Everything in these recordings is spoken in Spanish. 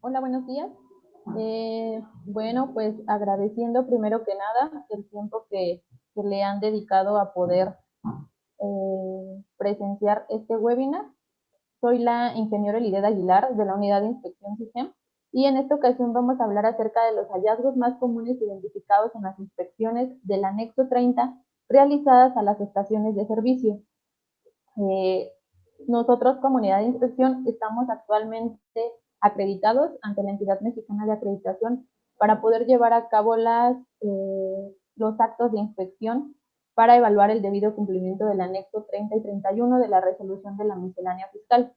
Hola, buenos días. Bueno, pues agradeciendo primero que nada el tiempo que le han dedicado a poder presenciar este webinar. Soy la ingeniera Elideda Aguilar de la Unidad de Inspección SIGEM y en esta ocasión vamos a hablar acerca de los hallazgos más comunes identificados en las inspecciones del anexo 30 realizadas a las estaciones de servicio. Nosotros, como unidad de inspección, estamos actualmente acreditados ante la entidad mexicana de acreditación para poder llevar a cabo los actos de inspección para evaluar el debido cumplimiento del anexo 30 y 31 de la resolución de la miscelánea fiscal.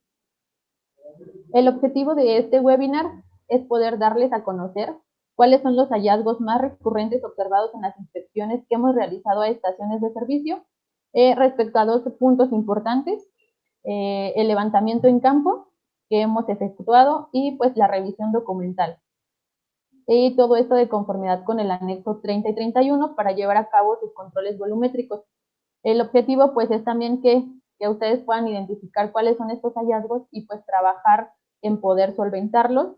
El objetivo de este webinar es poder darles a conocer cuáles son los hallazgos más recurrentes observados en las inspecciones que hemos realizado a estaciones de servicio respecto a dos puntos importantes: el levantamiento en campo que hemos efectuado y pues la revisión documental. Y todo esto de conformidad con el anexo 30 y 31 para llevar a cabo sus controles volumétricos. El objetivo pues es también que ustedes puedan identificar cuáles son estos hallazgos y pues trabajar en poder solventarlos,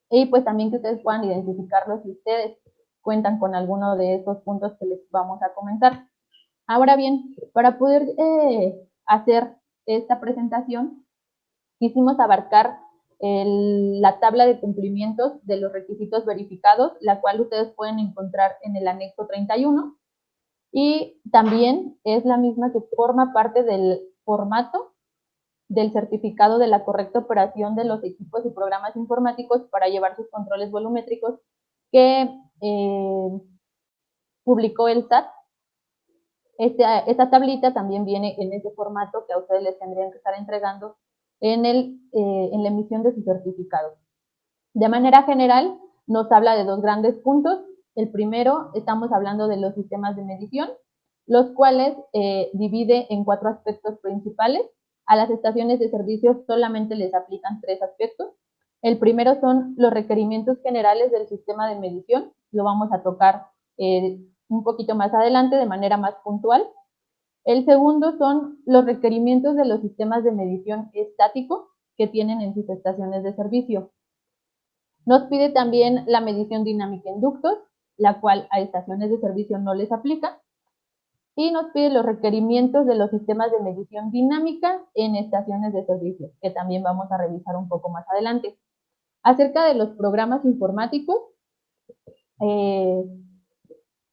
y pues también que ustedes puedan identificarlos si ustedes cuentan con alguno de estos puntos que les vamos a comentar. Ahora bien, para poder hacer esta presentación, quisimos abarcar la tabla de cumplimientos de los requisitos verificados, la cual ustedes pueden encontrar en el anexo 31, y también es la misma que forma parte del formato del certificado de la correcta operación de los equipos y programas informáticos para llevar sus controles volumétricos que publicó el SAT. Esta tablita también viene en ese formato que a ustedes les tendrían que estar entregando en la emisión de su certificado. De manera general, nos habla de dos grandes puntos. El primero, estamos hablando de los sistemas de medición, los cuales divide en 4 aspectos principales. A las estaciones de servicio solamente les aplican 3 aspectos. El primero son los requerimientos generales del sistema de medición. Lo vamos a tocar un poquito más adelante de manera más puntual. El segundo son los requerimientos de los sistemas de medición estáticos que tienen en sus estaciones de servicio. Nos pide también la medición dinámica en ductos, la cual a estaciones de servicio no les aplica. Y nos pide los requerimientos de los sistemas de medición dinámica en estaciones de servicio, que también vamos a revisar un poco más adelante. Acerca de los programas informáticos,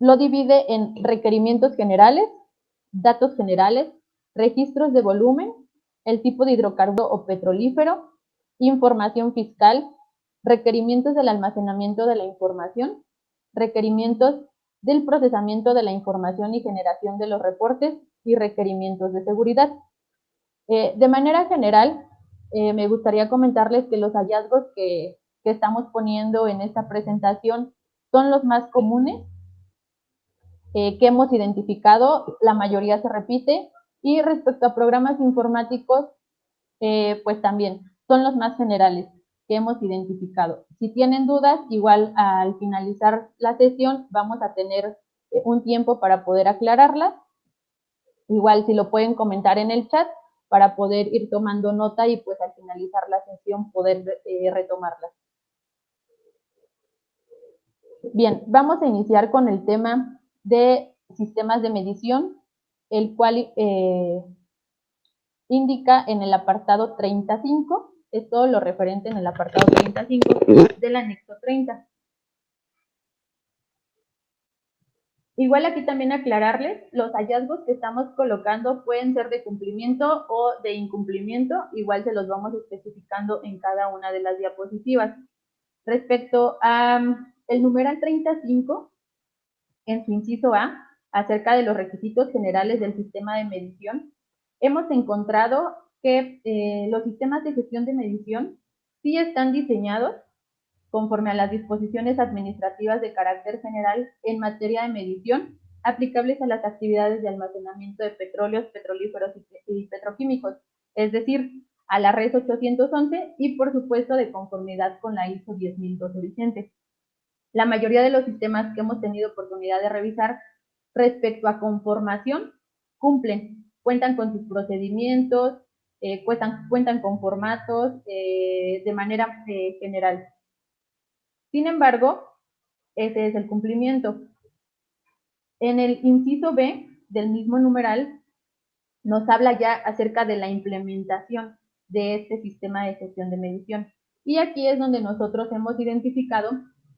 lo divide en requerimientos generales, datos generales, registros de volumen, el tipo de hidrocarburo o petrolífero, información fiscal, requerimientos del almacenamiento de la información, requerimientos del procesamiento de la información y generación de los reportes y requerimientos de seguridad. De manera general, me gustaría comentarles que los hallazgos que estamos poniendo en esta presentación son los más comunes que hemos identificado. La mayoría se repite, y respecto a programas informáticos, pues también son los más generales que hemos identificado. Si tienen dudas, igual al finalizar la sesión vamos a tener un tiempo para poder aclararlas. Igual si lo pueden comentar en el chat para poder ir tomando nota y pues al finalizar la sesión poder retomarlas. Bien, vamos a iniciar con el tema de sistemas de medición, el cual indica en el apartado 35, es todo lo referente en el apartado 35 del anexo 30. Igual aquí también aclararles, los hallazgos que estamos colocando pueden ser de cumplimiento o de incumplimiento, igual se los vamos especificando en cada una de las diapositivas. Respecto a el numeral 35, en su inciso A, acerca de los requisitos generales del sistema de medición, hemos encontrado que los sistemas de gestión de medición sí están diseñados conforme a las disposiciones administrativas de carácter general en materia de medición aplicables a las actividades de almacenamiento de petróleos, petrolíferos y petroquímicos, es decir, a la RES 811 y por supuesto de conformidad con la ISO 10012 vigente. La mayoría de los sistemas que hemos tenido oportunidad de revisar respecto a conformación cumplen, cuentan con sus procedimientos, cuentan con formatos de manera general. Sin embargo, ese es el cumplimiento. En el inciso B del mismo numeral nos habla ya acerca de la implementación de este sistema de gestión de medición. Y aquí es donde nosotros hemos identificado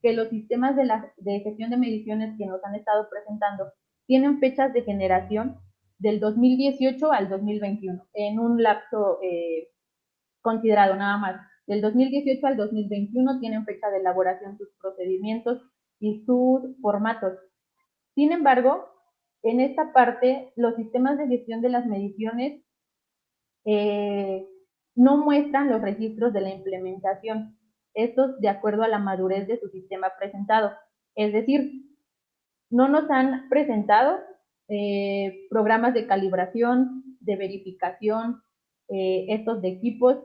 que los sistemas de gestión de mediciones que nos han estado presentando tienen fechas de generación del 2018 al 2021, en un lapso considerado nada más. Del 2018 al 2021 tienen fecha de elaboración sus procedimientos y sus formatos. Sin embargo, en esta parte, los sistemas de gestión de las mediciones no muestran los registros de la implementación, estos de acuerdo a la madurez de su sistema presentado. Es decir, no nos han presentado programas de calibración, de verificación, estos de equipos,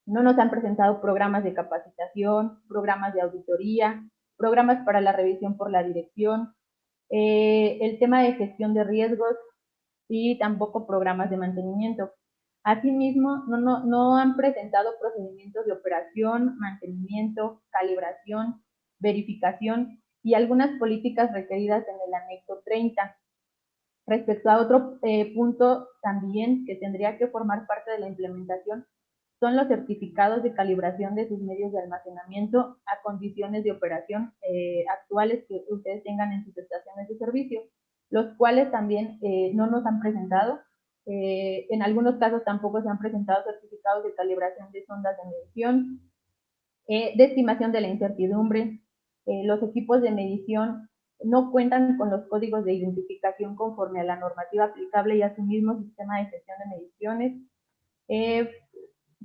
no nos han presentado programas de capacitación, programas de auditoría, programas para la revisión por la dirección, el tema de gestión de riesgos y tampoco programas de mantenimiento. Asimismo, no han presentado procedimientos de operación, mantenimiento, calibración, verificación y algunas políticas requeridas en el anexo 30. Respecto a otro punto también que tendría que formar parte de la implementación, son los certificados de calibración de sus medios de almacenamiento a condiciones de operación actuales que ustedes tengan en sus estaciones de servicio, los cuales también no nos han presentado. En algunos casos tampoco se han presentado certificados de calibración de sondas de medición, de estimación de la incertidumbre. Los equipos de medición no cuentan con los códigos de identificación conforme a la normativa aplicable y a su mismo sistema de gestión de mediciones.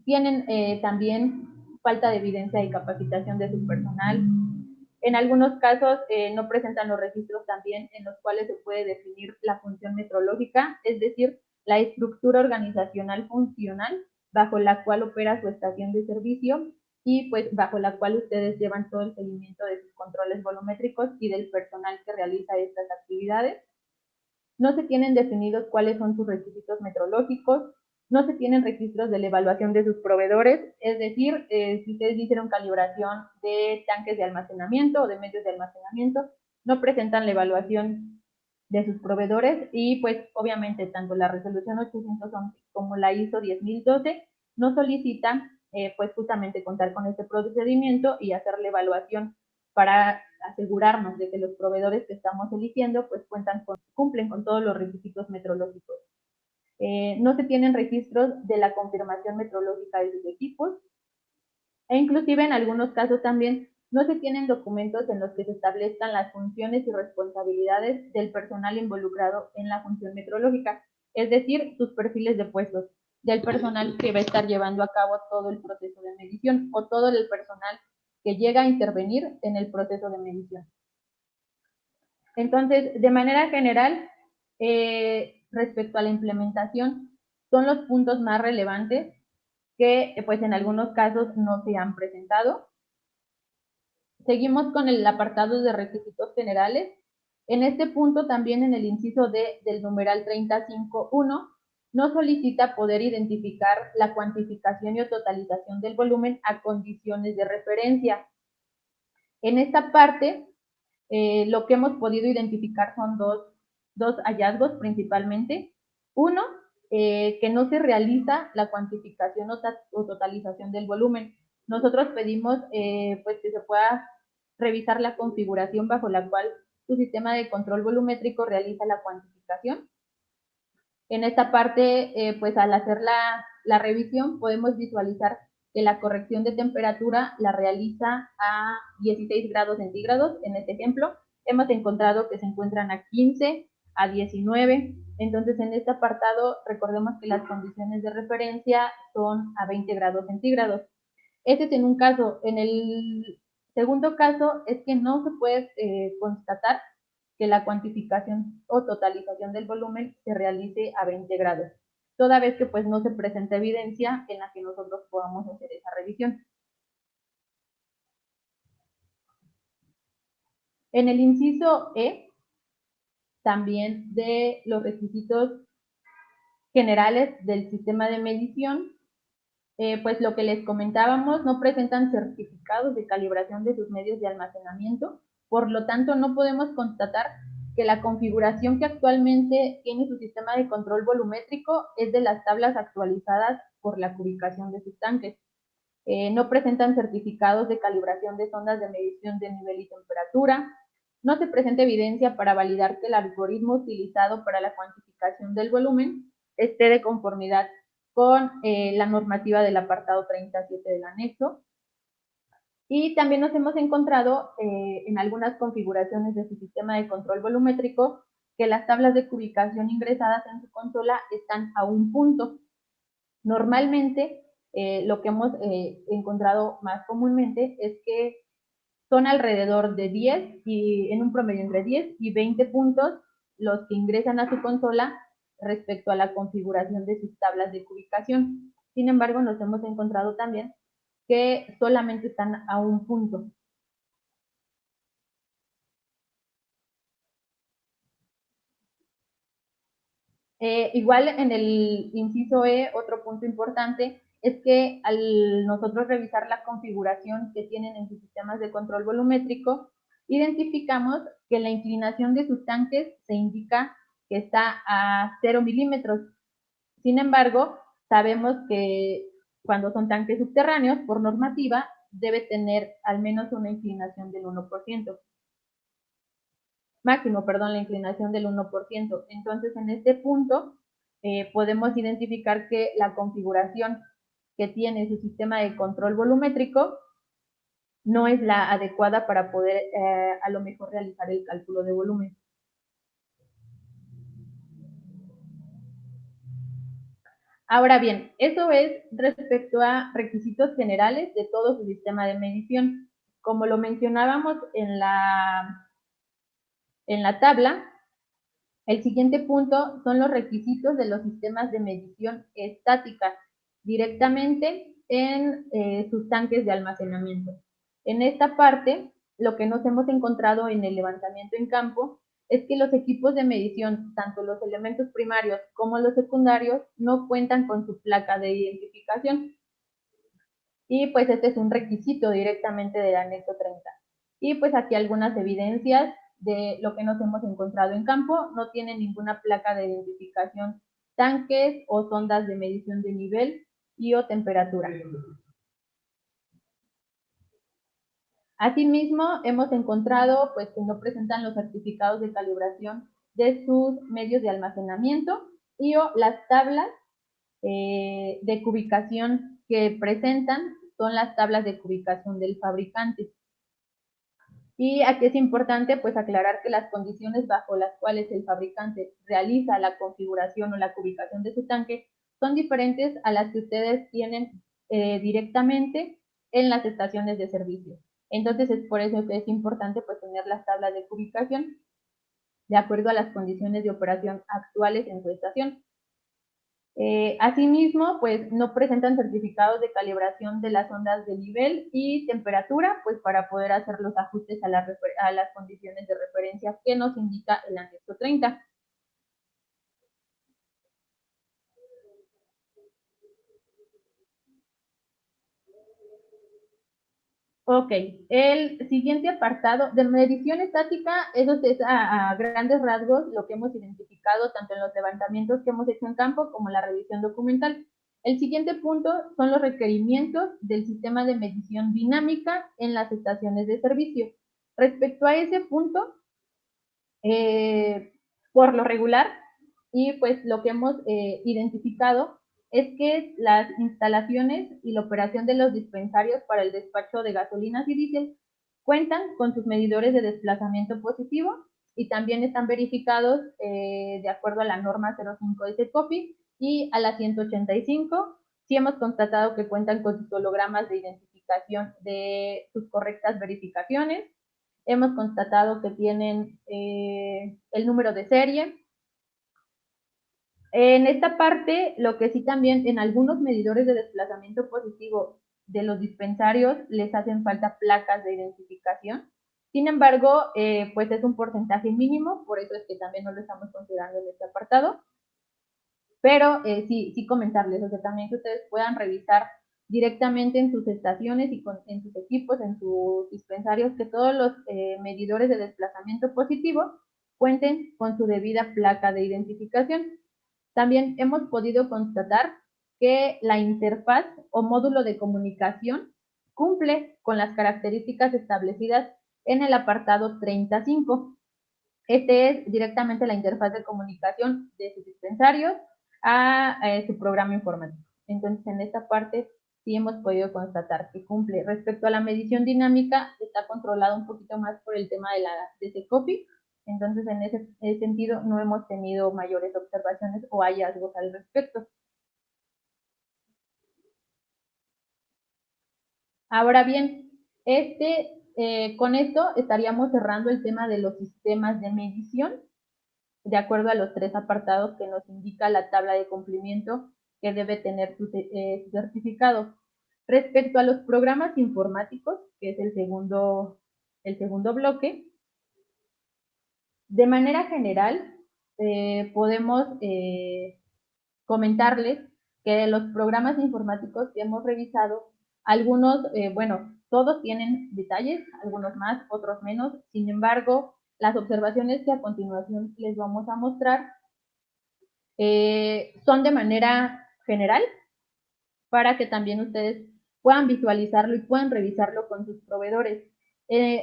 Tienen también falta de evidencia y capacitación de su personal. En algunos casos no presentan los registros también en los cuales se puede definir la función metrológica, es decir, la estructura organizacional funcional bajo la cual opera su estación de servicio y pues bajo la cual ustedes llevan todo el seguimiento de sus controles volumétricos y del personal que realiza estas actividades. No se tienen definidos cuáles son sus requisitos metrológicos, no se tienen registros de la evaluación de sus proveedores, es decir, si ustedes hicieron calibración de tanques de almacenamiento o de medios de almacenamiento, no presentan la evaluación de sus proveedores y pues obviamente tanto la resolución 811 como la ISO 10012 no solicitan pues justamente contar con este procedimiento y hacer la evaluación para asegurarnos de que los proveedores que estamos eligiendo pues cumplen con todos los requisitos metrológicos. No se tienen registros de la confirmación metrológica de sus equipos e inclusive en algunos casos también no se tienen documentos en los que se establezcan las funciones y responsabilidades del personal involucrado en la función metrológica, es decir, sus perfiles de puestos del personal que va a estar llevando a cabo todo el proceso de medición o todo el personal que llega a intervenir en el proceso de medición. Entonces, de manera general, respecto a la implementación, son los puntos más relevantes que pues en algunos casos no se han presentado. Seguimos con el apartado de requisitos generales. En este punto también en el inciso D del numeral 30.5.1 nos solicita poder identificar la cuantificación y o totalización del volumen a condiciones de referencia. En esta parte, lo que hemos podido identificar son dos hallazgos principalmente. Uno, que no se realiza la cuantificación o totalización del volumen. Nosotros pedimos pues que se pueda revisar la configuración bajo la cual su sistema de control volumétrico realiza la cuantificación. En esta parte, pues al hacer la revisión podemos visualizar que la corrección de temperatura la realiza a 16 grados centígrados. En este ejemplo, hemos encontrado que se encuentran a 15, a 19. Entonces, en este apartado, recordemos que las condiciones de referencia son a 20 grados centígrados. Este es en un caso. En el segundo caso, es que no se puede constatar que la cuantificación o totalización del volumen se realice a 20 grados, toda vez que pues no se presenta evidencia en la que nosotros podamos hacer esa revisión. En el inciso E, también de los requisitos generales del sistema de medición, pues lo que les comentábamos, no presentan certificados de calibración de sus medios de almacenamiento, por lo tanto no podemos constatar que la configuración que actualmente tiene su sistema de control volumétrico es de las tablas actualizadas por la cubicación de sus tanques. No presentan certificados de calibración de sondas de medición de nivel y temperatura. No se presenta evidencia para validar que el algoritmo utilizado para la cuantificación del volumen esté de conformidad con la normativa del apartado 37 del anexo. Y también nos hemos encontrado en algunas configuraciones de su sistema de control volumétrico que las tablas de cubicación ingresadas en su consola están a un punto. Normalmente, lo que hemos encontrado más comúnmente es que son alrededor de 10 y en un promedio entre 10 y 20 puntos los que ingresan a su consola respecto a la configuración de sus tablas de cubicación. Sin embargo, nos hemos encontrado también que solamente están a un punto. Igual en el inciso E, otro punto importante es que al nosotros revisar la configuración que tienen en sus sistemas de control volumétrico, identificamos que la inclinación de sus tanques se indica que está a 0 milímetros. Sin embargo, sabemos que cuando son tanques subterráneos, por normativa, debe tener al menos una inclinación del 1%. Máximo, perdón, la inclinación del 1%. Entonces, en este punto, podemos identificar que la configuración que tiene su sistema de control volumétrico no es la adecuada para poder a lo mejor realizar el cálculo de volumen. Ahora bien, eso es respecto a requisitos generales de todo su sistema de medición. Como lo mencionábamos en la tabla, el siguiente punto son los requisitos de los sistemas de medición estática directamente en sus tanques de almacenamiento. En esta parte, lo que nos hemos encontrado en el levantamiento en campo es que los equipos de medición, tanto los elementos primarios como los secundarios, no cuentan con su placa de identificación. Y pues este es un requisito directamente del anexo 30. Y pues aquí algunas evidencias de lo que nos hemos encontrado en campo. No tiene ninguna placa de identificación, tanques o sondas de medición de nivel y o temperatura. Asimismo, hemos encontrado pues que no presentan los certificados de calibración de sus medios de almacenamiento y o las tablas de cubicación que presentan son las tablas de cubicación del fabricante. Y aquí es importante pues aclarar que las condiciones bajo las cuales el fabricante realiza la configuración o la cubicación de su tanque son diferentes a las que ustedes tienen directamente en las estaciones de servicio. Entonces es por eso que es importante pues tener las tablas de cubicación de acuerdo a las condiciones de operación actuales en su estación. Asimismo, pues no presentan certificados de calibración de las ondas de nivel y temperatura, pues para poder hacer los ajustes a las condiciones de referencia que nos indica el anexo 30. Ok, el siguiente apartado de medición estática, eso es a grandes rasgos lo que hemos identificado tanto en los levantamientos que hemos hecho en campo como en la revisión documental. El siguiente punto son los requerimientos del sistema de medición dinámica en las estaciones de servicio. Respecto a ese punto, por lo regular, y pues lo que hemos identificado es que las instalaciones y la operación de los dispensarios para el despacho de gasolinas y diésel cuentan con sus medidores de desplazamiento positivo y también están verificados de acuerdo a la norma 05 de CECOPI y a la 185. Sí hemos constatado que cuentan con sus hologramas de identificación de sus correctas verificaciones. Hemos constatado que tienen el número de serie. En esta parte, lo que sí también en algunos medidores de desplazamiento positivo de los dispensarios les hacen falta placas de identificación. Sin embargo, pues es un porcentaje mínimo, por eso es que también no lo estamos considerando en este apartado. Pero sí comentarles, o sea, también que ustedes puedan revisar directamente en sus estaciones y en sus equipos, en sus dispensarios, que todos los medidores de desplazamiento positivo cuenten con su debida placa de identificación. También hemos podido constatar que la interfaz o módulo de comunicación cumple con las características establecidas en el apartado 35. Este es directamente la interfaz de comunicación de sus dispensarios a su programa informático. Entonces, en esta parte sí hemos podido constatar que cumple. Respecto a la medición dinámica, está controlado un poquito más por el tema de Secopi. Entonces, en ese sentido, no hemos tenido mayores observaciones o hallazgos al respecto. Ahora bien, con esto estaríamos cerrando el tema de los sistemas de medición, de acuerdo a los 3 apartados que nos indica la tabla de cumplimiento que debe tener su certificado. Respecto a los programas informáticos, que es el segundo bloque, de manera general, podemos comentarles que de los programas informáticos que hemos revisado, algunos, bueno, todos tienen detalles, algunos más, otros menos. Sin embargo, las observaciones que a continuación les vamos a mostrar son de manera general para que también ustedes puedan visualizarlo y puedan revisarlo con sus proveedores.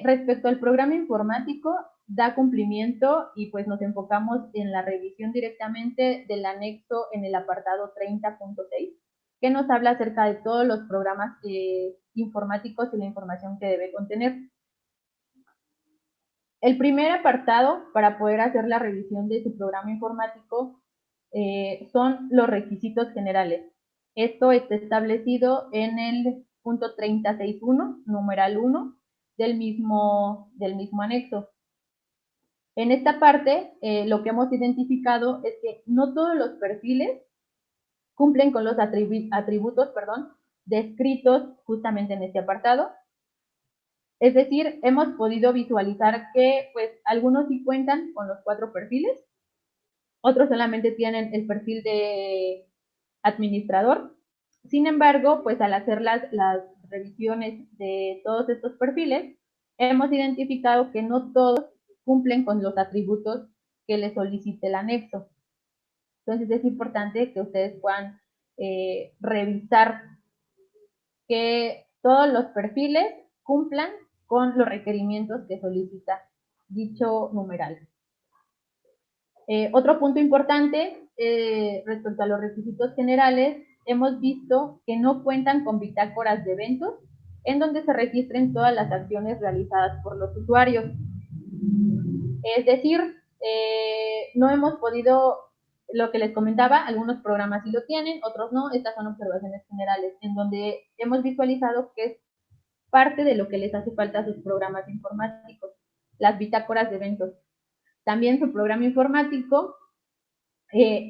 Respecto al programa informático, da cumplimiento y pues nos enfocamos en la revisión directamente del anexo en el apartado 30.6, que nos habla acerca de todos los programas informáticos y la información que debe contener. El primer apartado para poder hacer la revisión de su programa informático son los requisitos generales. Esto está establecido en el punto 30.6.1, numeral 1, del mismo anexo. En esta parte, lo que hemos identificado es que no todos los perfiles cumplen con los atributos descritos justamente en este apartado. Es decir, hemos podido visualizar que pues algunos sí cuentan con los 4 perfiles, otros solamente tienen el perfil de administrador. Sin embargo, pues al hacer las revisiones de todos estos perfiles, hemos identificado que no todos cumplen con los atributos que les solicite el anexo. Entonces es importante que ustedes puedan revisar que todos los perfiles cumplan con los requerimientos que solicita dicho numeral. Otro punto importante respecto a los requisitos generales, hemos visto que no cuentan con bitácoras de eventos en donde se registren todas las acciones realizadas por los usuarios. Es decir, no hemos podido, lo que les comentaba, algunos programas sí lo tienen, otros no. Estas son observaciones generales en donde hemos visualizado que es parte de lo que les hace falta a sus programas informáticos, las bitácoras de eventos. También su programa informático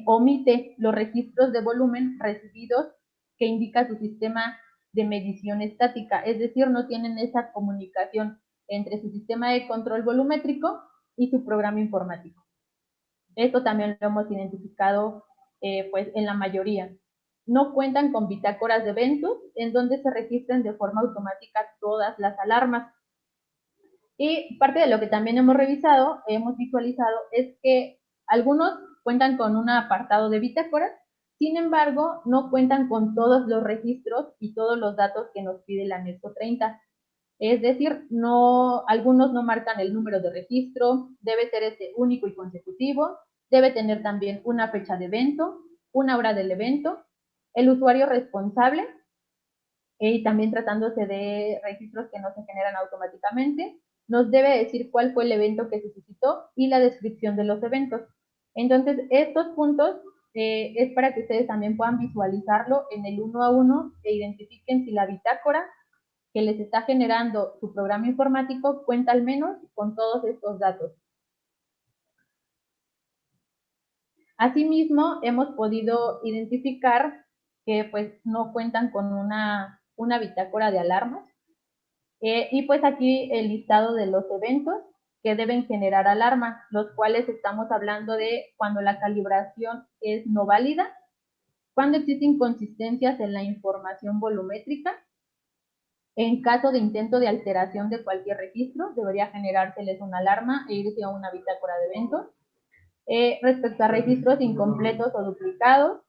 omite los registros de volumen recibidos que indica su sistema de medición estática, es decir, no tienen esa comunicación entre su sistema de control volumétrico y su programa informático. Esto también lo hemos identificado pues en la mayoría. No cuentan con bitácoras de eventos en donde se registren de forma automática todas las alarmas. Y parte de lo que también hemos revisado, hemos visualizado, es que algunos cuentan con un apartado de bitácoras, sin embargo, no cuentan con todos los registros y todos los datos que nos pide el anexo 30. Es decir, algunos no marcan el número de registro, debe ser único y consecutivo, debe tener también una fecha de evento, una hora del evento, el usuario responsable, y también tratándose de registros que no se generan automáticamente, nos debe decir cuál fue el evento que se suscitó y la descripción de los eventos. Entonces, estos puntos es para que ustedes también puedan visualizarlo en el 1 a 1 e identifiquen si la bitácora que les está generando su programa informático cuenta al menos con todos estos datos. Asimismo, hemos podido identificar que pues no cuentan con una bitácora de alarmas. Y pues aquí el listado de los eventos que deben generar alarma, los cuales estamos hablando de cuando la calibración es no válida cuando existen inconsistencias en la información volumétrica. En caso de intento de alteración de cualquier registro, debería generárseles una alarma e irse a una bitácora de eventos. Respecto a registros incompletos o duplicados,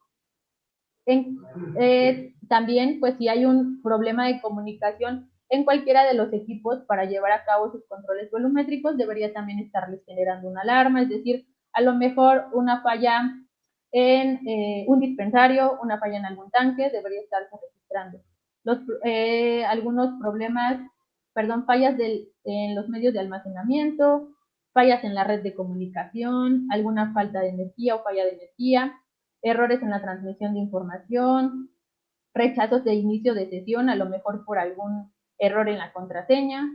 también, pues si hay un problema de comunicación en cualquiera de los equipos para llevar a cabo sus controles volumétricos, debería también estarles generando una alarma, es decir, a lo mejor una falla en un dispensario, una falla en algún tanque, debería estarse registrando. Algunos problemas, fallas en los medios de almacenamiento, fallas en la red de comunicación, alguna falta de energía o falla de energía, errores en la transmisión de información, rechazos de inicio de sesión, a lo mejor por algún error en la contraseña,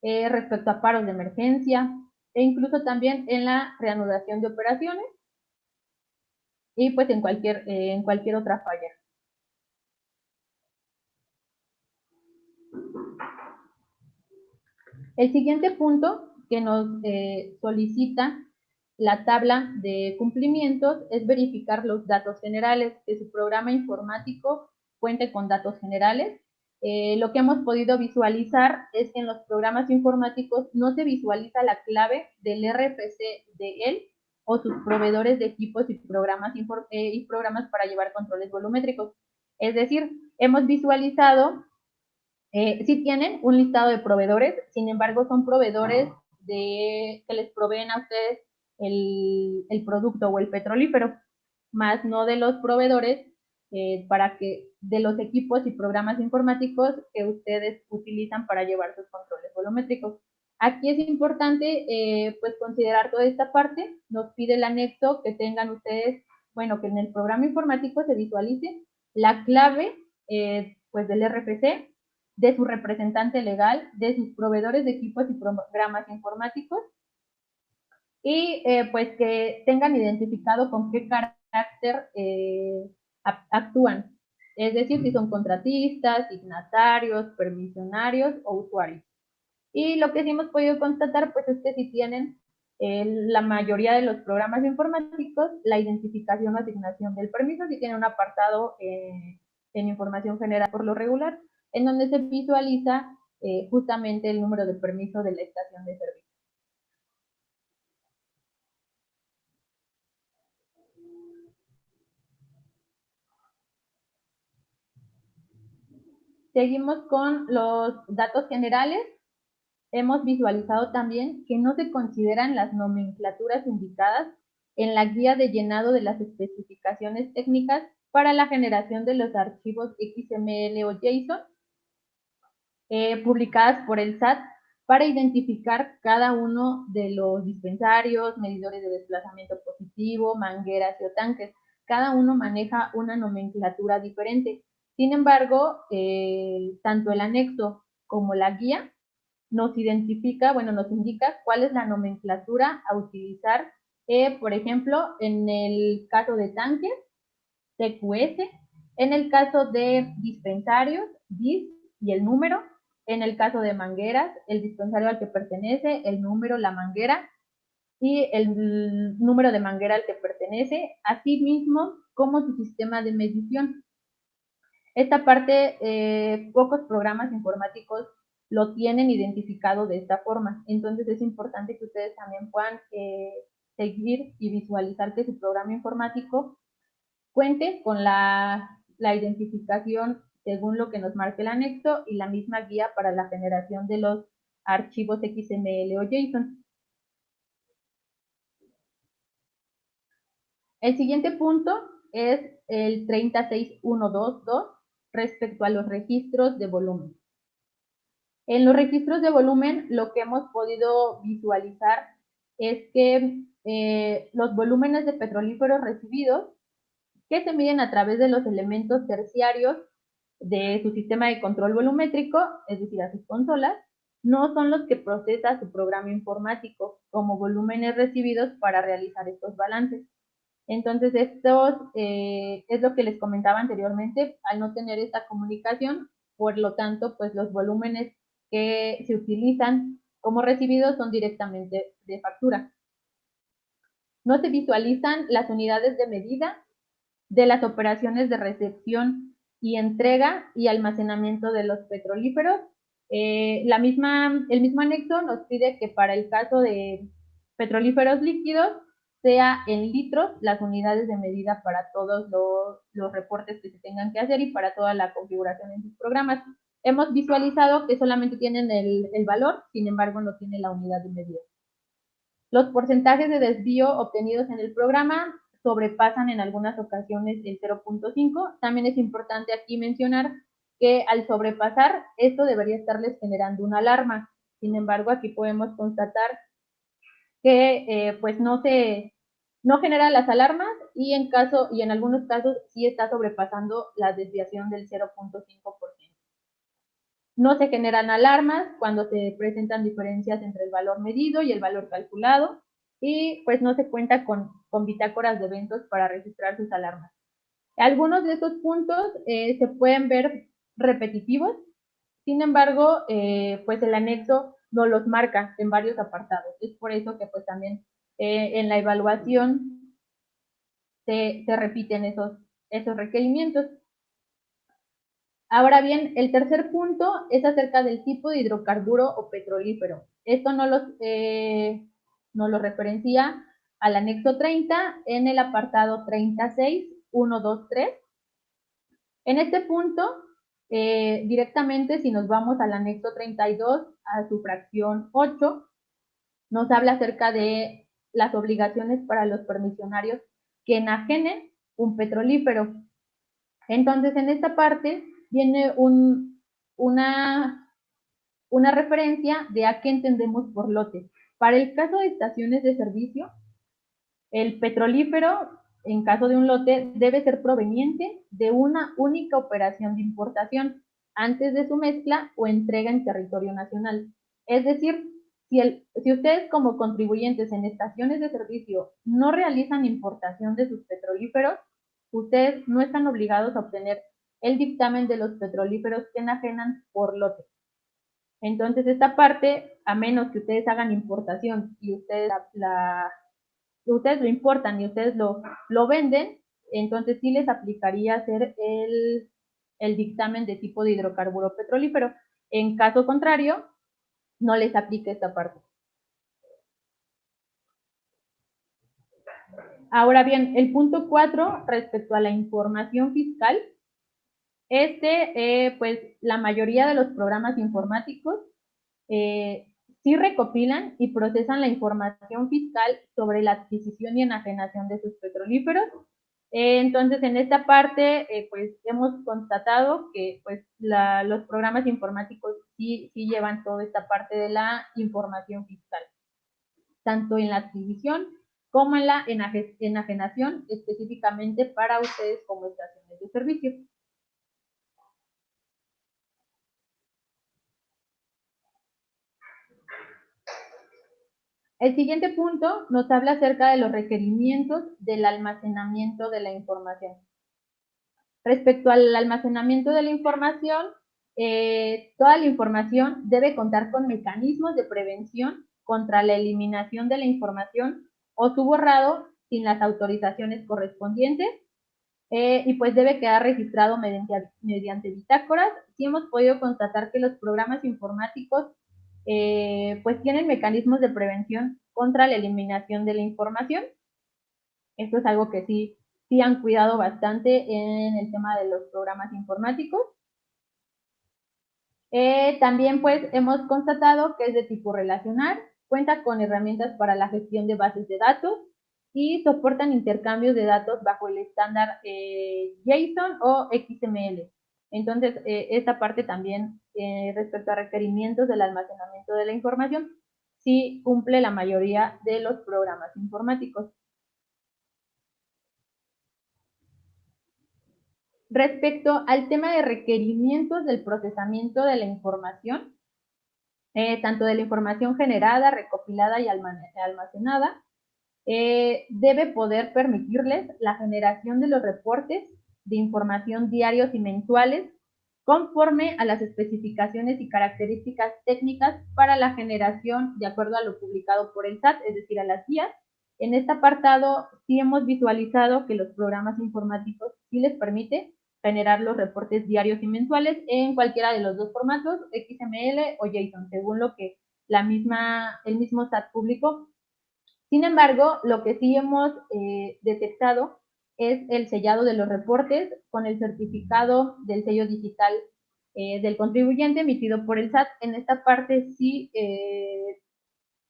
respecto a paros de emergencia, e incluso también en la reanudación de operaciones y pues en cualquier otra falla. El siguiente punto que nos solicita la tabla de cumplimientos es verificar los datos generales, que su programa informático cuente con datos generales. Lo que hemos podido visualizar es que en los programas informáticos no se visualiza la clave del RFC de él o sus proveedores de equipos y programas para llevar controles volumétricos. Es decir, hemos visualizado sí tienen un listado de proveedores, sin embargo son proveedores que les proveen a ustedes el producto o el petrolífero, más no de los proveedores de los equipos y programas informáticos que ustedes utilizan para llevar sus controles volumétricos. Aquí es importante pues considerar toda esta parte. Nos pide el anexo que tengan ustedes, bueno, que en el programa informático se visualice la clave pues del RFC, de su representante legal, de sus proveedores de equipos y programas informáticos, y pues que tengan identificado con qué carácter actúan, es decir, si son contratistas, signatarios, permisionarios o usuarios. Y lo que sí hemos podido constatar pues es que si tienen la mayoría de los programas informáticos la identificación o asignación del permiso, si tienen un apartado en información general por lo regular, en donde se visualiza justamente el número de permiso de la estación de servicio. Seguimos con los datos generales. Hemos visualizado también que no se consideran las nomenclaturas indicadas en la guía de llenado de las especificaciones técnicas para la generación de los archivos XML o JSON publicadas por el SAT para identificar cada uno de los dispensarios, medidores de desplazamiento positivo, mangueras y tanques. Cada uno maneja una nomenclatura diferente. Sin embargo, tanto el anexo como la guía nos indica cuál es la nomenclatura a utilizar, por ejemplo, en el caso de tanques, TQS, en el caso de dispensarios, DIS y el número, en el caso de mangueras, el dispensario al que pertenece, el número, la manguera y el número de manguera al que pertenece, así mismo como su sistema de medición. Esta parte, pocos programas informáticos lo tienen identificado de esta forma, entonces es importante que ustedes también puedan seguir y visualizar que su programa informático cuente con la identificación según lo que nos marque el anexo y la misma guía para la generación de los archivos XML o JSON. El siguiente punto es el 36122 respecto a los registros de volumen. En los registros de volumen, lo que hemos podido visualizar es que los volúmenes de petrolíferos recibidos, que se miden a través de los elementos terciarios de su sistema de control volumétrico, es decir, a sus consolas, no son los que procesa su programa informático como volúmenes recibidos para realizar estos balances. Entonces, esto es lo que les comentaba anteriormente, al no tener esta comunicación, por lo tanto, pues los volúmenes que se utilizan como recibidos son directamente de factura. No se visualizan las unidades de medida de las operaciones de recepción y entrega y almacenamiento de los petrolíferos. El mismo anexo nos pide que para el caso de petrolíferos líquidos sea en litros las unidades de medida para todos los reportes que se tengan que hacer y para toda la configuración en sus programas. Hemos visualizado que solamente tienen el valor, sin embargo no tiene la unidad de medida. Los porcentajes de desvío obtenidos en el programa sobrepasan en algunas ocasiones el 0.5. También es importante aquí mencionar que al sobrepasar, esto debería estarles generando una alarma. Sin embargo, aquí podemos constatar que pues no genera las alarmas y en algunos casos sí está sobrepasando la desviación del 0.5%. No se generan alarmas cuando se presentan diferencias entre el valor medido y el valor calculado y pues no se cuenta con bitácoras de eventos para registrar sus alarmas. Algunos de estos puntos se pueden ver repetitivos, sin embargo, pues el anexo nos los marca en varios apartados. Es por eso que pues también en la evaluación se repiten esos requerimientos. Ahora bien, el tercer punto es acerca del tipo de hidrocarburo o petrolífero. Esto nos lo referencia al anexo 30 en el apartado 36.123. En este punto, directamente si nos vamos al anexo 32, a su fracción 8, nos habla acerca de las obligaciones para los permisionarios que enajenen un petrolífero. Entonces, en esta parte viene una referencia de a qué entendemos por lote. Para el caso de estaciones de servicio, el petrolífero, en caso de un lote, debe ser proveniente de una única operación de importación antes de su mezcla o entrega en territorio nacional. Es decir, si ustedes como contribuyentes en estaciones de servicio no realizan importación de sus petrolíferos, ustedes no están obligados a obtener el dictamen de los petrolíferos que enajenan por lote. Entonces, esta parte, a menos que ustedes hagan importación y ustedes ustedes lo importan y ustedes lo venden, entonces sí les aplicaría hacer el dictamen de tipo de hidrocarburo petrolífero. En caso contrario, no les aplica esta parte. Ahora bien, el punto 4, respecto a la información fiscal, pues la mayoría de los programas informáticos sí recopilan y procesan la información fiscal sobre la adquisición y enajenación de sus petrolíferos. Entonces, en esta parte, pues hemos constatado que pues los programas informáticos sí llevan toda esta parte de la información fiscal, tanto en la adquisición como en la enajenación, específicamente para ustedes como estaciones de servicio. El siguiente punto nos habla acerca de los requerimientos del almacenamiento de la información. Respecto al almacenamiento de la información, toda la información debe contar con mecanismos de prevención contra la eliminación de la información o su borrado sin las autorizaciones correspondientes, y pues debe quedar registrado mediante bitácoras. Sí hemos podido constatar que los programas informáticos pues tienen mecanismos de prevención contra la eliminación de la información. Esto es algo que sí han cuidado bastante en el tema de los programas informáticos. También pues hemos constatado que es de tipo relacional, cuenta con herramientas para la gestión de bases de datos y soportan intercambios de datos bajo el estándar JSON o XML. Entonces, esta parte también respecto a requerimientos del almacenamiento de la información, sí cumple la mayoría de los programas informáticos. Respecto al tema de requerimientos del procesamiento de la información, tanto de la información generada, recopilada y almacenada, debe poder permitirles la generación de los reportes de información diarios y mensuales conforme a las especificaciones y características técnicas para la generación de acuerdo a lo publicado por el SAT, es decir, a las guías, En este apartado sí hemos visualizado que los programas informáticos sí les permite generar los reportes diarios y mensuales en cualquiera de los dos formatos, XML o JSON, según lo que el mismo SAT publicó. Sin embargo, lo que sí hemos detectado es el sellado de los reportes con el certificado del sello digital del contribuyente emitido por el SAT. En esta parte sí,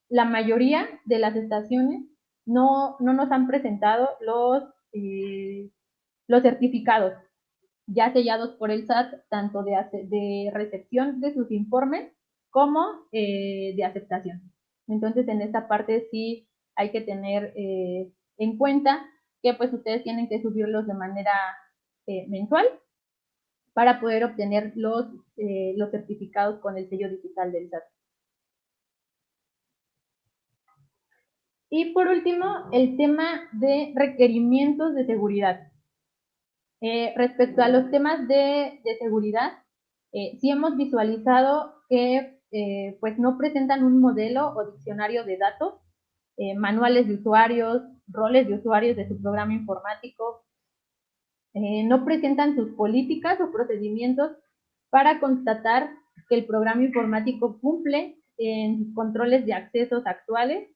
la mayoría de las estaciones no nos han presentado los certificados ya sellados por el SAT, tanto de recepción de sus informes como de aceptación. Entonces, en esta parte sí hay que tener en cuenta que pues ustedes tienen que subirlos de manera mensual para poder obtener los certificados con el sello digital del SAT. Y por último, el tema de requerimientos de seguridad. Respecto a los temas de seguridad, sí hemos visualizado que pues no presentan un modelo o diccionario de datos, manuales de usuarios, roles de usuarios de su programa informático, no presentan sus políticas o procedimientos para constatar que el programa informático cumple en sus controles de accesos actuales.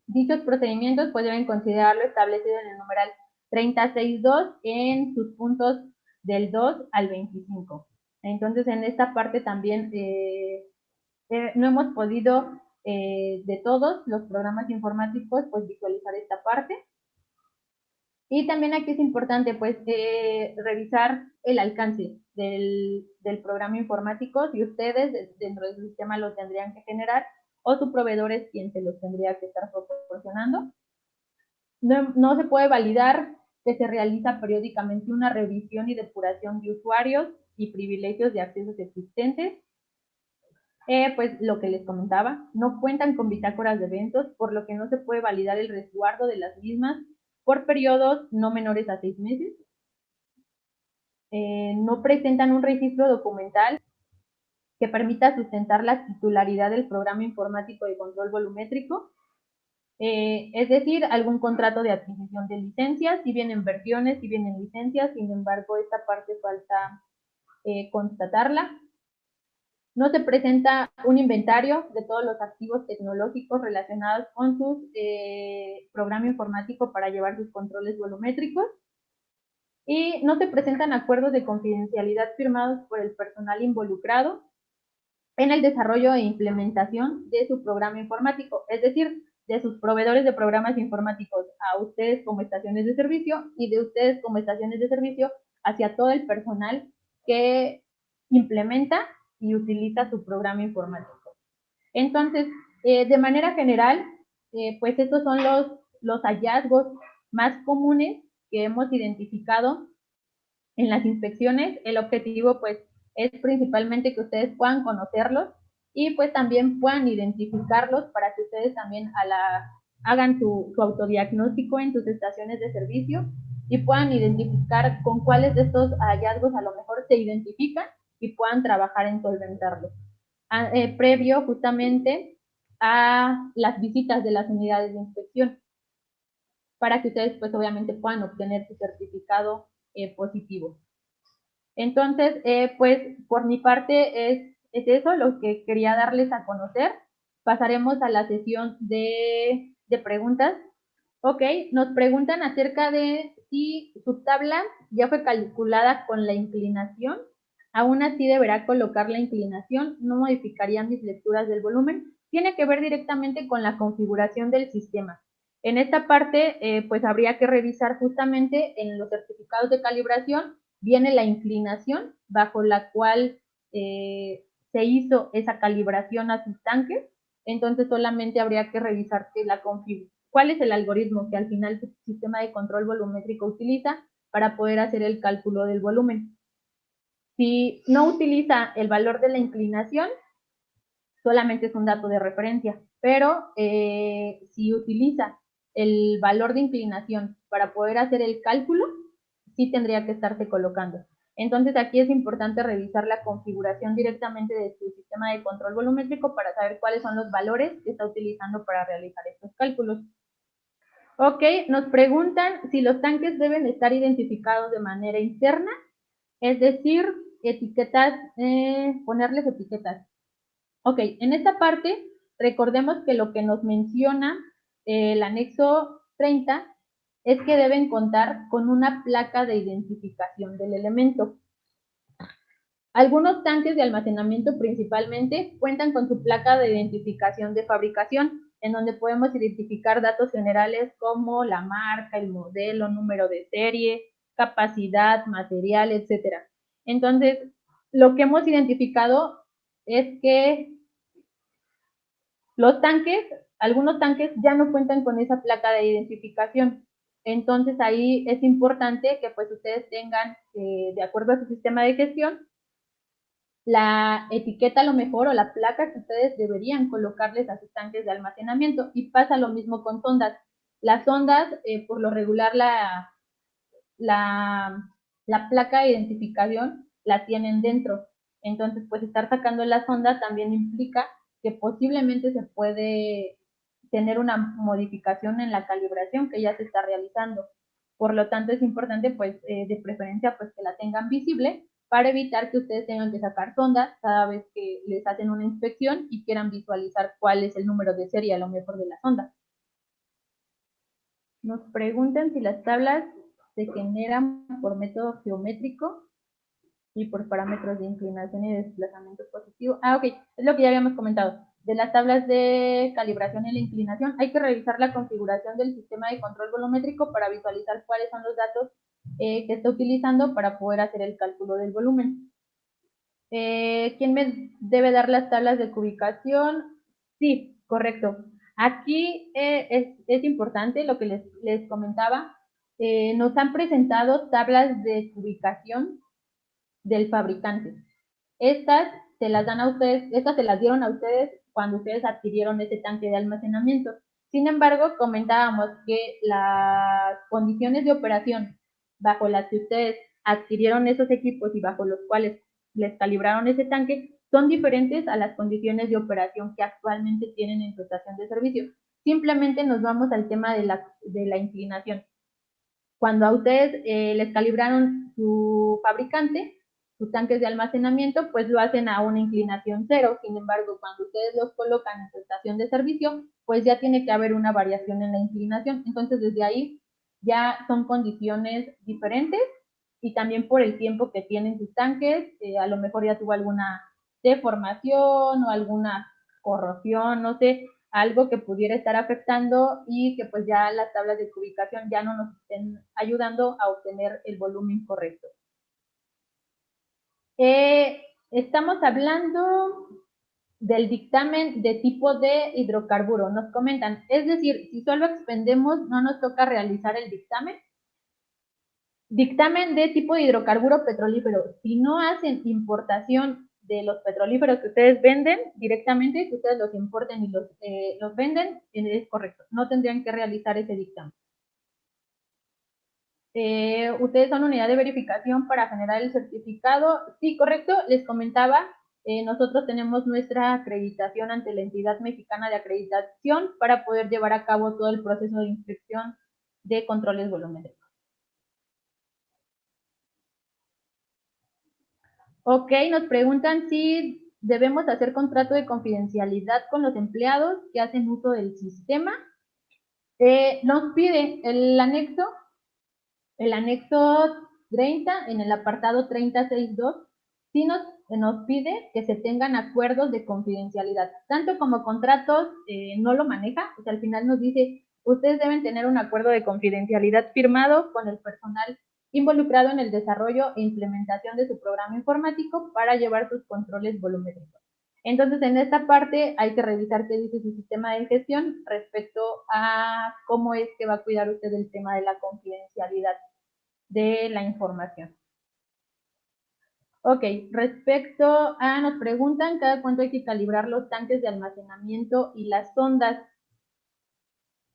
Dichos procedimientos pues deben considerarlo establecido en el numeral 30.6.2 en sus puntos del 2 al 25. Entonces, en esta parte también no hemos podido de todos los programas informáticos pues visualizar esta parte. Y también aquí es importante pues revisar el alcance del programa informático, si ustedes dentro de su sistema lo tendrían que generar o su proveedor es quien se los tendría que estar proporcionando. No se puede validar que se realiza periódicamente una revisión y depuración de usuarios y privilegios de accesos existentes. Pues lo que les comentaba, no cuentan con bitácoras de eventos, por lo que no se puede validar el resguardo de las mismas por periodos no menores a 6 meses. No presentan un registro documental que permita sustentar la titularidad del programa informático de control volumétrico. Es decir, algún contrato de adquisición de licencias, si vienen versiones, si vienen licencias, sin embargo, esta parte falta constatarla. No se presenta un inventario de todos los activos tecnológicos relacionados con su programa informático para llevar sus controles volumétricos. Y no se presentan acuerdos de confidencialidad firmados por el personal involucrado en el desarrollo e implementación de su programa informático, es decir, de sus proveedores de programas informáticos a ustedes como estaciones de servicio y de ustedes como estaciones de servicio hacia todo el personal que implementa y utiliza su programa informático. Entonces, de manera general, pues estos son los hallazgos más comunes que hemos identificado en las inspecciones. El objetivo, pues, es principalmente que ustedes puedan conocerlos y pues también puedan identificarlos para que ustedes también hagan su autodiagnóstico en sus estaciones de servicio y puedan identificar con cuáles de estos hallazgos a lo mejor se identifican y puedan trabajar en solventarlos. Previo justamente a las visitas de las unidades de inspección, para que ustedes pues obviamente puedan obtener su certificado positivo. Entonces, pues por mi parte es eso lo que quería darles a conocer. Pasaremos a la sesión de preguntas. Ok, nos preguntan acerca de si su tabla ya fue calculada con la inclinación. Aún así deberá colocar la inclinación, no modificaría mis lecturas del volumen. Tiene que ver directamente con la configuración del sistema. En esta parte, pues habría que revisar justamente en los certificados de calibración, viene la inclinación bajo la cual se hizo esa calibración a sus tanques. Entonces solamente habría que revisar que cuál es el algoritmo que al final el sistema de control volumétrico utiliza para poder hacer el cálculo del volumen. Si no utiliza el valor de la inclinación, solamente es un dato de referencia, pero si utiliza el valor de inclinación para poder hacer el cálculo, sí tendría que estarse colocando. Entonces aquí es importante revisar la configuración directamente de su sistema de control volumétrico para saber cuáles son los valores que está utilizando para realizar estos cálculos. Ok, nos preguntan si los tanques deben estar identificados de manera interna, es decir, etiquetas, ponerles etiquetas. Ok, en esta parte recordemos que lo que nos menciona el anexo 30 es que deben contar con una placa de identificación del elemento. Algunos tanques de almacenamiento principalmente cuentan con su placa de identificación de fabricación, en donde podemos identificar datos generales como la marca, el modelo, número de serie, capacidad, material, etc. Entonces, lo que hemos identificado es que los tanques, algunos tanques ya no cuentan con esa placa de identificación. Entonces ahí es importante que pues ustedes tengan, de acuerdo a su sistema de gestión, la etiqueta a lo mejor o la placa que ustedes deberían colocarles a sus tanques de almacenamiento. Y pasa lo mismo con sondas. Las sondas, por lo regular, la, la placa de identificación la tienen dentro. Entonces, pues estar sacando la sonda también implica que posiblemente se puede tener una modificación en la calibración que ya se está realizando. Por lo tanto, es importante, pues, de preferencia, pues, que la tengan visible para evitar que ustedes tengan que sacar sondas cada vez que les hacen una inspección y quieran visualizar cuál es el número de serie a lo mejor de la sonda. Nos preguntan si las tablas se generan por método geométrico y por parámetros de inclinación y desplazamiento positivo. Ah, ok, es lo que ya habíamos comentado. De las tablas de calibración y la inclinación, hay que revisar la configuración del sistema de control volumétrico para visualizar cuáles son los datos que está utilizando para poder hacer el cálculo del volumen. ¿Quién me debe dar las tablas de cubicación? Sí, correcto. Aquí es importante lo que les comentaba. Nos han presentado tablas de cubicación del fabricante. Estas se las dan a ustedes, estas se las dieron a ustedes cuando ustedes adquirieron ese tanque de almacenamiento. Sin embargo, comentábamos que las condiciones de operación bajo las que ustedes adquirieron esos equipos y bajo los cuales les calibraron ese tanque son diferentes a las condiciones de operación que actualmente tienen en su estación de servicio. Simplemente nos vamos al tema de la inclinación. Cuando a ustedes les calibraron su fabricante, sus tanques de almacenamiento, pues lo hacen a una inclinación cero. Sin embargo, cuando ustedes los colocan en su estación de servicio, pues ya tiene que haber una variación en la inclinación. Entonces, desde ahí ya son condiciones diferentes y también por el tiempo que tienen sus tanques, a lo mejor ya tuvo alguna deformación o alguna corrosión, no sé, algo que pudiera estar afectando y que pues ya las tablas de ubicación ya no nos estén ayudando a obtener el volumen correcto. Estamos hablando del dictamen de tipo de hidrocarburo. Nos comentan, es decir, si solo expendemos, no nos toca realizar el dictamen. Dictamen de tipo de hidrocarburo petrolífero. Si no hacen importación de los petrolíferos que ustedes venden directamente, que ustedes los importen y los venden, es correcto. No tendrían que realizar ese dictamen. Ustedes son unidad de verificación para generar el certificado. Sí, correcto. Les comentaba, nosotros tenemos nuestra acreditación ante la entidad mexicana de acreditación para poder llevar a cabo todo el proceso de inspección de controles volumétricos. Ok, nos preguntan si debemos hacer contrato de confidencialidad con los empleados que hacen uso del sistema. Nos pide el anexo 30, en el apartado 30.6.2, sí nos pide que se tengan acuerdos de confidencialidad. Tanto como contratos no lo maneja, o sea, al final nos dice, ustedes deben tener un acuerdo de confidencialidad firmado con el personal involucrado en el desarrollo e implementación de su programa informático para llevar sus controles volumétricos. Entonces, en esta parte hay que revisar qué dice su sistema de gestión respecto a cómo es que va a cuidar usted el tema de la confidencialidad de la información. Ok, respecto a, nos preguntan cada cuánto hay que calibrar los tanques de almacenamiento y las sondas.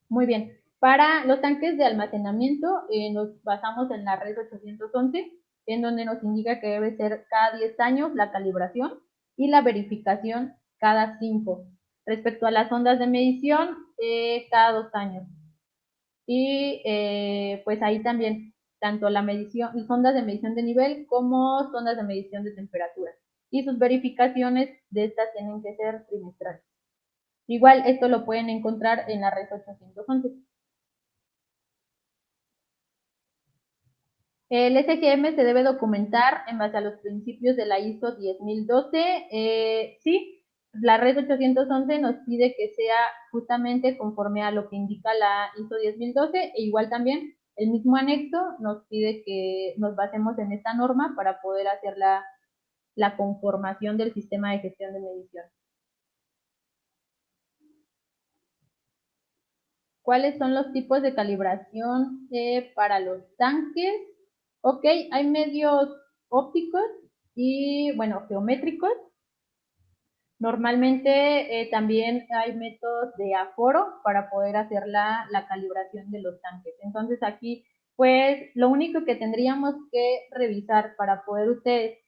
Muy bien, para los tanques de almacenamiento nos basamos en la red 811, en donde nos indica que debe ser cada 10 años la calibración y la verificación cada 5. Respecto a las ondas de medición, cada 2 años. y pues ahí también tanto la medición, sondas de medición de nivel como sondas de medición de temperatura. Y sus verificaciones de estas tienen que ser trimestrales. Igual esto lo pueden encontrar en la red 811. El SGM se debe documentar en base a los principios de la ISO 10012. Sí, la red 811 nos pide que sea justamente conforme a lo que indica la ISO 10012 e igual también el mismo anexo nos pide que nos basemos en esta norma para poder hacer la conformación del sistema de gestión de medición. ¿Cuáles son los tipos de calibración para los tanques? Ok, hay medios ópticos y, bueno, geométricos. Normalmente también hay métodos de aforo para poder hacer la calibración de los tanques. Entonces aquí, pues, lo único que tendríamos que revisar para poder ustedes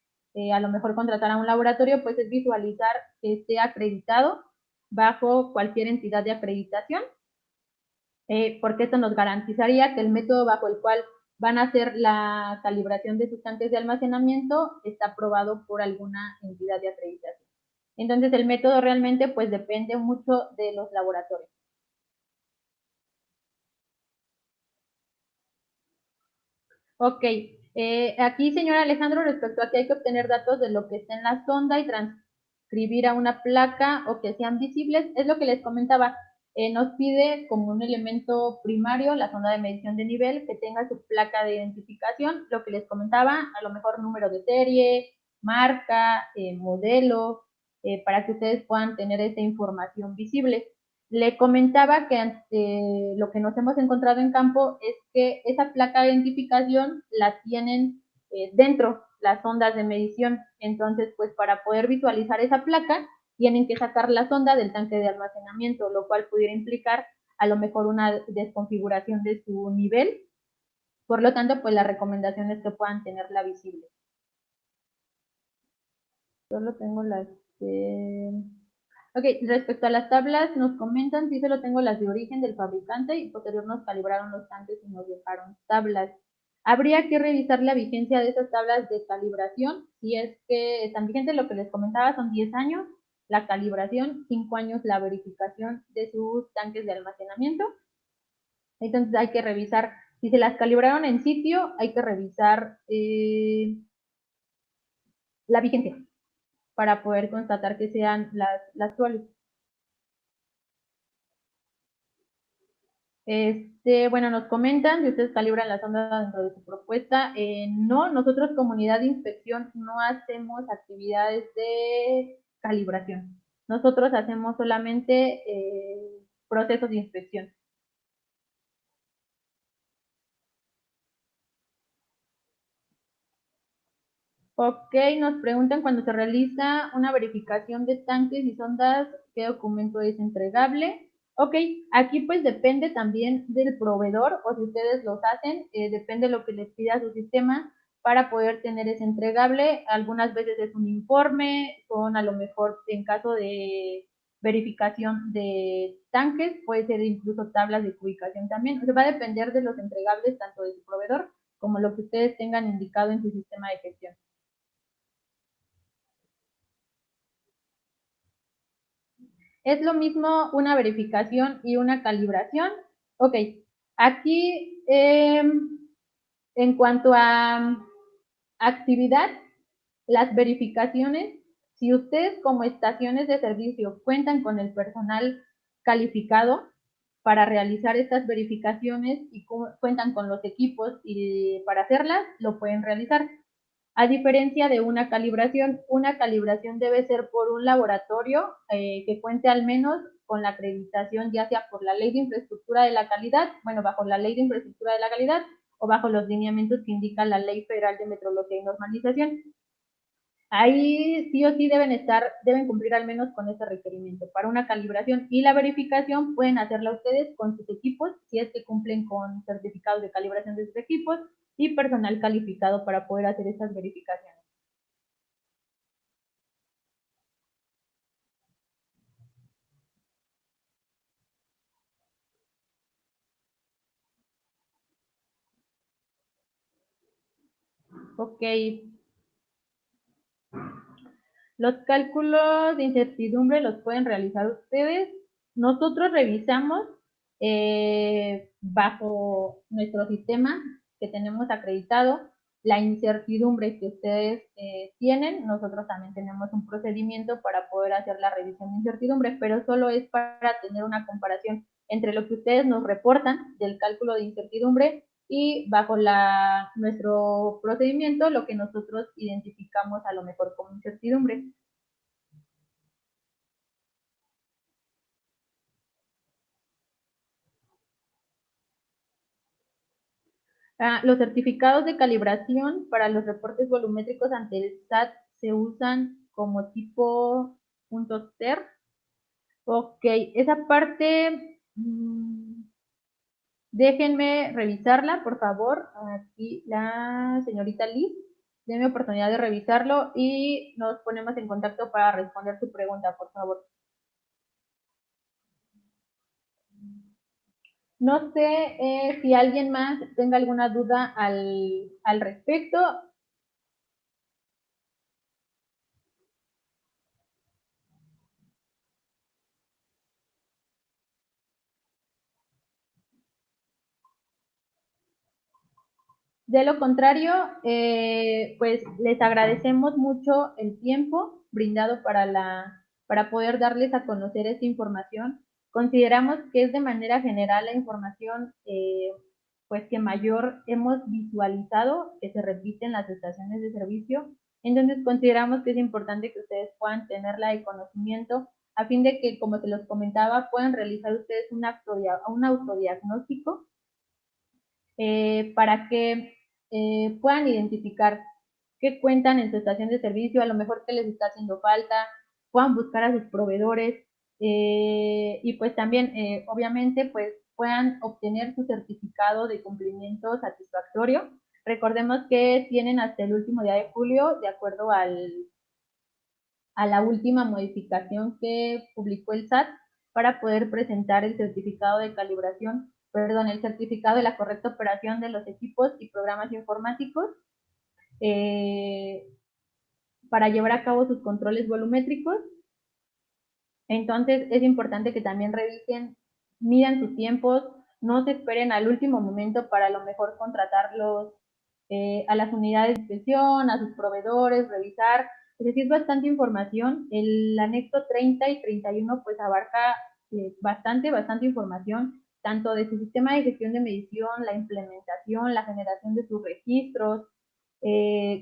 a lo mejor contratar a un laboratorio, pues es visualizar que esté acreditado bajo cualquier entidad de acreditación, porque esto nos garantizaría que el método bajo el cual van a hacer la calibración de sus tanques de almacenamiento está aprobado por alguna entidad de acreditación. Entonces el método realmente pues depende mucho de los laboratorios. Ok, aquí señor Alejandro, respecto a que hay que obtener datos de lo que está en la sonda y transcribir a una placa o que sean visibles, es lo que les comentaba. Nos pide como un elemento primario la sonda de medición de nivel que tenga su placa de identificación, lo que les comentaba, a lo mejor número de serie, marca, modelo, para que ustedes puedan tener esa información visible. Le comentaba que lo que nos hemos encontrado en campo es que esa placa de identificación la tienen dentro las sondas de medición. Entonces, pues para poder visualizar esa placa, tienen que sacar la sonda del tanque de almacenamiento, lo cual pudiera implicar a lo mejor una desconfiguración de su nivel. Por lo tanto, pues la recomendación es que puedan tenerla visible. Solo tengo las Ok, respecto a las tablas, nos comentan si solo tengo las de origen del fabricante y posterior nos calibraron los tanques y nos dejaron tablas. Habría que revisar la vigencia de esas tablas de calibración, si es que están vigentes. Lo que les comentaba son 10 años la calibración, 5 años la verificación de sus tanques de almacenamiento. Entonces hay que revisar, si se las calibraron en sitio, hay que revisar la vigencia para poder constatar que sean las actuales. Bueno, nos comentan si ustedes calibran la sonda dentro de su propuesta. No, nosotros comunidad de inspección no hacemos actividades de calibración. Nosotros hacemos solamente procesos de inspección. Ok, nos preguntan cuando se realiza una verificación de tanques y sondas, ¿qué documento es entregable? Ok, aquí pues depende también del proveedor o si ustedes los hacen, depende de lo que les pida su sistema para poder tener ese entregable. Algunas veces es un informe, son a lo mejor en caso de verificación de tanques, puede ser incluso tablas de ubicación también. O sea, va a depender de los entregables tanto de su proveedor como lo que ustedes tengan indicado en su sistema de gestión. Es lo mismo una verificación y una calibración. Ok, aquí en cuanto a actividad, las verificaciones, si ustedes como estaciones de servicio cuentan con el personal calificado para realizar estas verificaciones y cuentan con los equipos y para hacerlas, lo pueden realizar. A diferencia de una calibración debe ser por un laboratorio que cuente al menos con la acreditación, ya sea por la Ley de Infraestructura de la Calidad, bueno, bajo la Ley de Infraestructura de la Calidad o bajo los lineamientos que indica la Ley Federal de Metrología y Normalización. Ahí sí o sí deben cumplir al menos con ese requerimiento. Para una calibración y la verificación pueden hacerla ustedes con sus equipos, si es que cumplen con certificados de calibración de sus equipos y personal calificado para poder hacer esas verificaciones. Ok. Los cálculos de incertidumbre los pueden realizar ustedes. Nosotros revisamos bajo nuestro sistema que tenemos acreditado la incertidumbre que ustedes tienen. Nosotros también tenemos un procedimiento para poder hacer la revisión de incertidumbre, pero solo es para tener una comparación entre lo que ustedes nos reportan del cálculo de incertidumbre y bajo nuestro procedimiento lo que nosotros identificamos a lo mejor como incertidumbre. Los certificados de calibración para los reportes volumétricos ante el SAT se usan como tipo .ter. Ok, esa parte déjenme revisarla, por favor. Aquí la señorita Liz, denme oportunidad de revisarlo y nos ponemos en contacto para responder su pregunta, por favor. No sé si alguien más tenga alguna duda al respecto. De lo contrario, pues les agradecemos mucho el tiempo brindado para poder darles a conocer esta información. Consideramos que es de manera general la información pues que mayor hemos visualizado que se repite en las estaciones de servicio. Entonces consideramos que es importante que ustedes puedan tenerla de conocimiento a fin de que, como se los comentaba, puedan realizar ustedes un autodiagnóstico para que puedan identificar qué cuentan en su estación de servicio, a lo mejor qué les está haciendo falta, puedan buscar a sus proveedores y pues también obviamente pues puedan obtener su certificado de cumplimiento satisfactorio. Recordemos que tienen hasta el último día de julio, de acuerdo a la última modificación que publicó el SAT, para poder presentar el certificado de calibración, perdón, el certificado de la correcta operación de los equipos y programas informáticos eh, para llevar a cabo sus controles volumétricos. Entonces es importante que también revisen, midan sus tiempos, no se esperen al último momento para a lo mejor contratarlos a las unidades de inspección, a sus proveedores, revisar. Es decir, es bastante información. El anexo 30 y 31 pues abarca bastante información, tanto de su sistema de gestión de medición, la implementación, la generación de sus registros,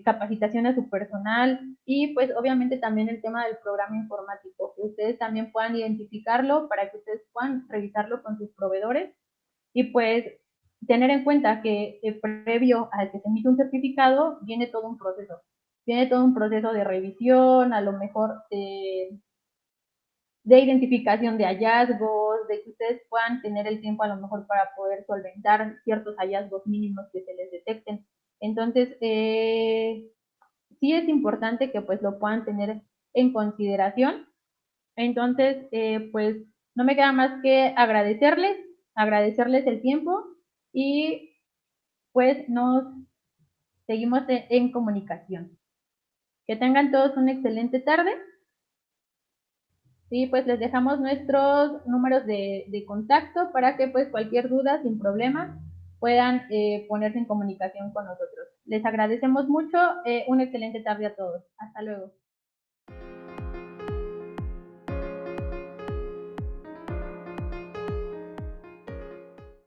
capacitación a su personal y pues obviamente también el tema del programa informático, que ustedes también puedan identificarlo para que ustedes puedan revisarlo con sus proveedores y pues tener en cuenta que previo al que se emite un certificado viene todo un proceso. Viene todo un proceso de revisión, a lo mejor de identificación de hallazgos, de que ustedes puedan tener el tiempo a lo mejor para poder solventar ciertos hallazgos mínimos que se les detecten. Entonces, sí es importante que pues lo puedan tener en consideración. Entonces, pues no me queda más que agradecerles el tiempo y pues nos seguimos en comunicación. Que tengan todos una excelente tarde. Sí, pues les dejamos nuestros números de contacto para que pues cualquier duda sin problema puedan ponerse en comunicación con nosotros. Les agradecemos mucho, una excelente tarde a todos. Hasta luego.